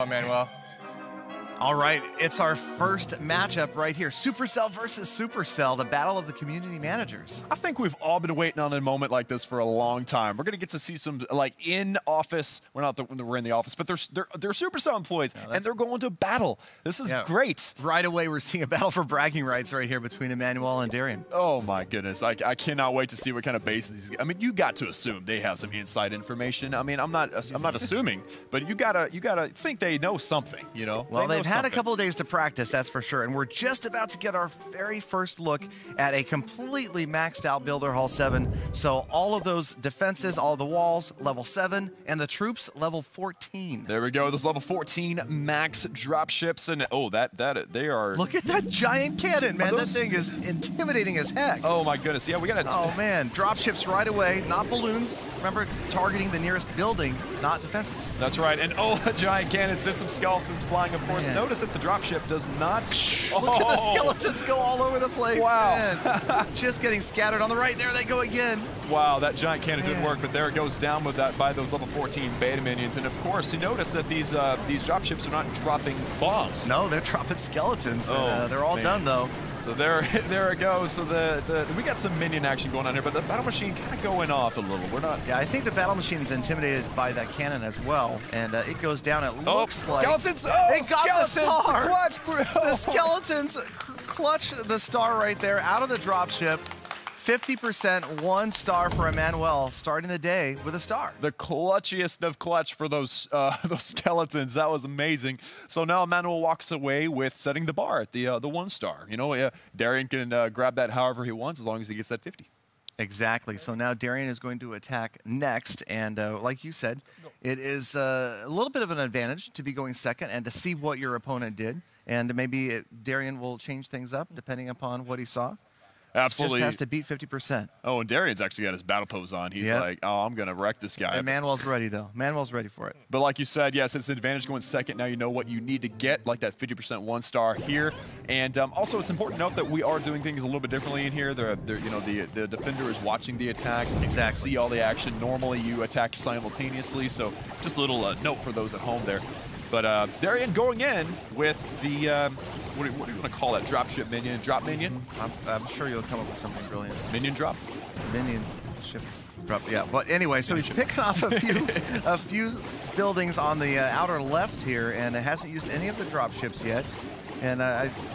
Emanuele. All right, it's our first matchup right here. Supercell versus Supercell, the battle of the community managers. I think we've all been waiting on a moment like this for a long time. We're going to get to see some, like, in-office, we're in the office, but they're Supercell employees, and they're going to battle. This is great. Right away, we're seeing a battle for bragging rights right here between Emanuele and Darian. Oh, my goodness. I cannot wait to see what kind of bases he's... I mean, you got to assume they have some inside information. I mean, I'm not assuming, but you gotta think they know something, you know? Well, they've had a couple of days to practice, that's for sure, and we're just about to get our very first look at a completely maxed out Builder Hall 7. So all of those defenses, all of the walls, level 7, and the troops, level 14. There we go, those level 14 max dropships, and oh, they are... Look at that giant cannon, man. That thing is intimidating as heck. Oh my goodness, yeah, we gotta... Oh man, dropships right away, not balloons. Remember, targeting the nearest building, not defenses. That's right, and oh, the giant cannon sends some skeletons flying, of course. Man. Notice that the dropship does not... Look at the skeletons go all over the place. Wow. Just getting scattered on the right. There they go again. Wow, that giant cannon did work, but there it goes down with that by those level 14 beta minions. And of course, you notice that these dropships are not dropping bombs. No, they're dropping skeletons. They're all done, though. So there it goes. So we got some minion action going on here, but the battle machine kind of going off a little. We're not. Yeah, I think the battle machine is intimidated by that cannon as well, and it goes down. It looks like skeletons. Oh, they got the star. Clutch through. The skeletons clutch the star right there out of the dropship. 50%, 1 star for Emanuele, starting the day with a star. The clutchiest of clutch for those skeletons. That was amazing. So now Emanuele walks away with setting the bar at the 1 star. You know, Darian can grab that however he wants as long as he gets that 50. Exactly. So now Darian is going to attack next, and like you said, it is a little bit of an advantage to be going second and to see what your opponent did, and maybe Darian will change things up depending upon what he saw. Absolutely. Just has to beat 50%. Oh, and Darian's actually got his battle pose on. He's like, oh, I'm going to wreck this guy. Emanuele's ready, though. Emanuele's ready for it. But like you said, yes, it's an advantage going second. Now you know what you need to get, like that 50% 1 star here. And also, it's important to note that we are doing things a little bit differently in here. You know, the defender is watching the attacks. You can see all the action. Normally, you attack simultaneously. So just a little note for those at home there. But Darian going in with the... what do you want to call that? Dropship minion? Drop minion? I'm sure you'll come up with something brilliant. Minion drop? Minion ship drop, yeah. But anyway, so he's picking off a few buildings on the outer left here, and it hasn't used any of the dropships yet. And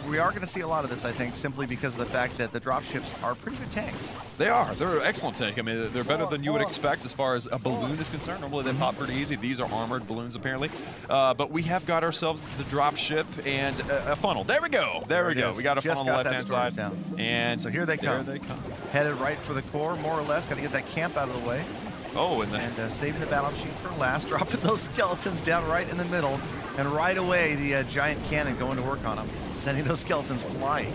we are going to see a lot of this, I think, simply because of the fact that the dropships are pretty good tanks. They are. They're an excellent tank. I mean, they're better than you would expect as far as a balloon is concerned. Normally, they pop pretty easy. These are armored balloons, apparently. But we have got ourselves the dropship and a funnel. There we go. There we go. We got a funnel on the left-hand side. And so here they come. There they come. Headed right for the core, more or less. Got to get that camp out of the way. Oh, and saving the battle machine for last, dropping those skeletons down right in the middle, and right away the giant cannon going to work on them, sending those skeletons flying.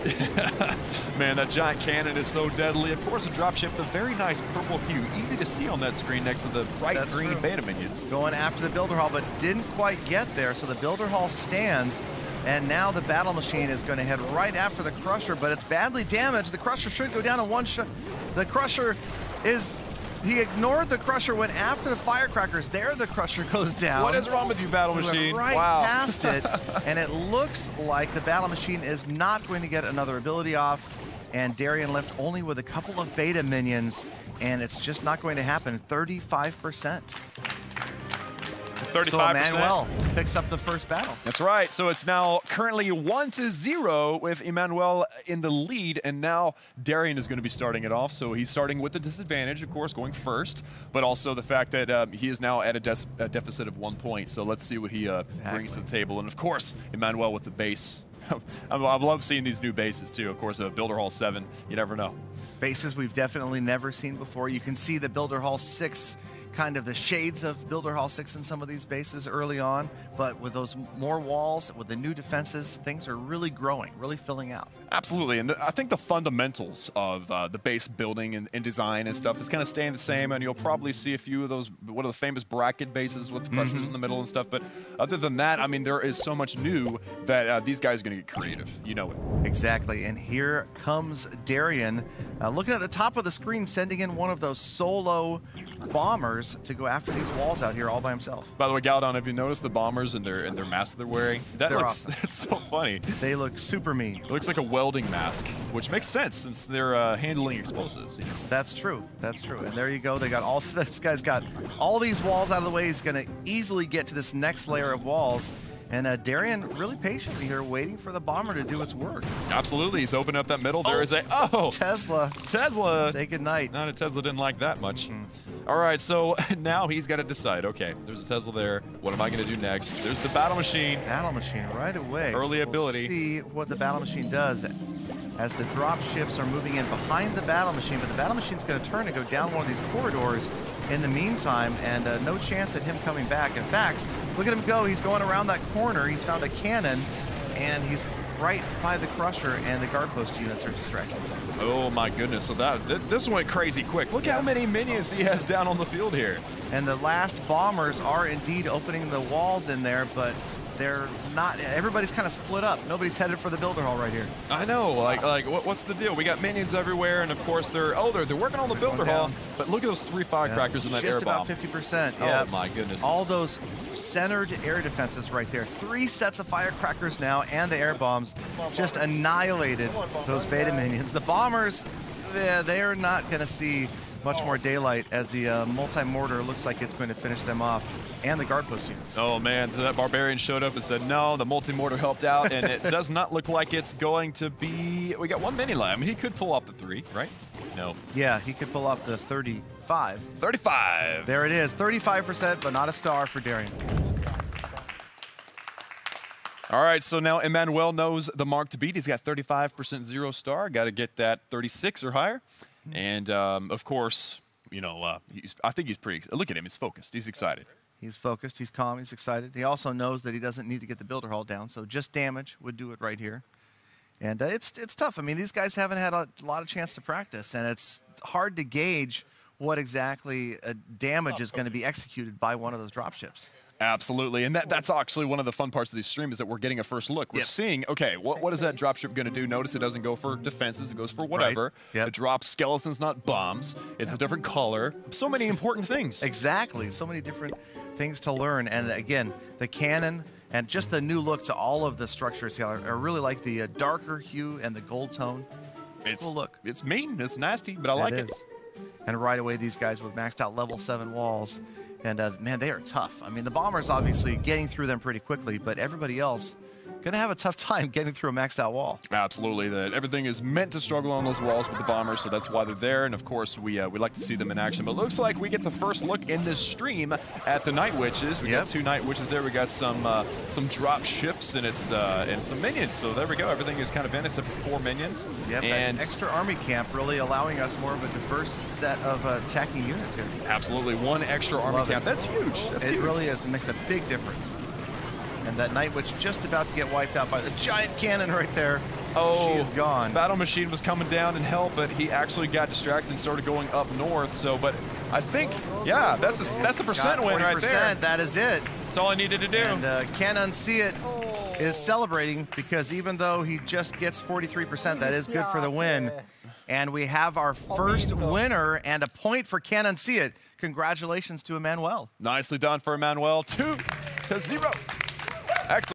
Man, that giant cannon is so deadly. Of course, a dropship, the very nice purple hue, easy to see on that screen next to the bright green beta minions. Going after the Builder Hall, but didn't quite get there, so the Builder Hall stands. And now the battle machine is going to head right after the Crusher, but it's badly damaged. The Crusher should go down in 1 shot. The Crusher is... He ignored the Crusher, went after the firecrackers. There the Crusher goes down. What is wrong with you, battle machine? Right past it. And it looks like the battle machine is not going to get another ability off. And Darian left only with a couple of beta minions. And it's just not going to happen. 35%. 35%. So Emanuele picks up the first battle. That's right. So it's now currently 1-0 with Emanuele in the lead, and now Darian is going to be starting it off. So he's starting with the disadvantage, of course, going first, but also the fact that he is now at a deficit of 1 point. So let's see what he brings to the table. And of course, Emanuele with the base. I love seeing these new bases too. Of course, a Builder Hall 7, you never know. Bases we've definitely never seen before. You can see the Builder Hall 6, kind of the shades of Builder Hall 6 in some of these bases early on, but with those more walls, with the new defenses, things are really growing, really filling out. Absolutely, and I think the fundamentals of the base building and design and stuff is kind of staying the same, and you'll probably see a few of those, one of the famous bracket bases with the crushers in the middle and stuff, but other than that, I mean, there is so much new that these guys are going to get creative. You know it. Exactly, and here comes Darian, looking at the top of the screen, sending in one of those solo bombers to go after these walls out here all by himself. By the way, Galdon, have you noticed the bombers and their mask they're wearing? That They're looks awesome. It's so funny. They look super mean. It looks like a welding mask, which makes sense since they're handling explosives. That's true. That's true. And there you go. They got all. This guy's got all these walls out of the way. He's going to easily get to this next layer of walls. And Darian really patiently here waiting for the bomber to do its work. Absolutely. He's opening up that middle. There is a... Oh! Tesla. Say goodnight. Not a Tesla didn't like that much. All right, so now he's got to decide. Okay, there's a Tesla there. What am I going to do next? There's the battle machine. Battle machine right away. Early ability. We'll see what the battle machine does as the drop ships are moving in behind the battle machine, but the battle machine's going to turn and go down one of these corridors in the meantime, and no chance at him coming back. In fact, look at him go. He's going around that corner. He's found a cannon, and he's right by the crusher, and the guard post units are distracted. Oh my goodness, so this went crazy quick. Look how many minions he has down on the field here. And the last bombers are indeed opening the walls in there, but they're not. Everybody's kind of split up. Nobody's headed for the builder hall right here. I know, like what's the deal? We got minions everywhere, and of course they're working on the builder hall. But look at those 3 firecrackers in that air bomb. Just about 50%. Oh my goodness. All those centered air defenses right there. 3 sets of firecrackers now, and the air bombs just annihilated those beta minions. The bombers, they are not going to see much more daylight as the multi-mortar looks like it's going to finish them off, and the guard post units. Oh man, so that barbarian showed up and said no, the multi-mortar helped out, and it does not look like it's going to be. We got 1 mini lab. I mean, he could pull off the 3, right? No. Yeah, he could pull off the 35. 35. There it is, 35%, but not a star for Darian. All right, so now Emanuele knows the mark to beat. He's got 35% 0 star. Got to get that 36 or higher. And, of course, you know, I think he's pretty – look at him. He's focused. He's excited. He's focused. He's calm. He's excited. He also knows that he doesn't need to get the builder hall down, so just damage would do it right here. And it's tough. I mean, these guys haven't had a lot of chance to practice, and it's hard to gauge what exactly damage is going to be executed by one of those dropships. Absolutely, and that's actually one of the fun parts of these streams is that we're getting a first look. We're seeing, okay, what is that dropship going to do? Notice it doesn't go for defenses, it goes for whatever. Right. It drops skeletons, not bombs. It's a different color. So many important things. Exactly, so many different things to learn. And again, the cannon and just the new look to all of the structures here. I really like the darker hue and the gold tone. It's a cool look. It's mean, it's nasty, but I like it. And right away, these guys with maxed out level 7 walls. And, man, they are tough. I mean, the bombers obviously getting through them pretty quickly, but everybody else going to have a tough time getting through a maxed out wall. Absolutely. Everything is meant to struggle on those walls with the bombers, so that's why they're there. And, of course, we like to see them in action. But it looks like we get the first look in this stream at the Night Witches. We got 2 Night Witches there. We got some drop ships and some minions. So there we go. Everything is kind of in except for 4 minions. Yep, and extra army camp really allowing us more of a diverse set of attacking units here. Absolutely. 1 extra army camp. That's huge. It really is. It makes a big difference. And that Night Witch just about to get wiped out by the giant cannon right there. Oh, she is gone. Battle machine was coming down and help, but he actually got distracted and started going up north. So, but I think, yeah, that's a percent win right there. That is it. That's all I needed to do. And Can Unsee It is celebrating because even though he just gets 43%, that is good for the win. And we have our first winner and a point for Can Unsee It. Congratulations to Emanuele. Nicely done for Emanuele. 2-0. Excellent.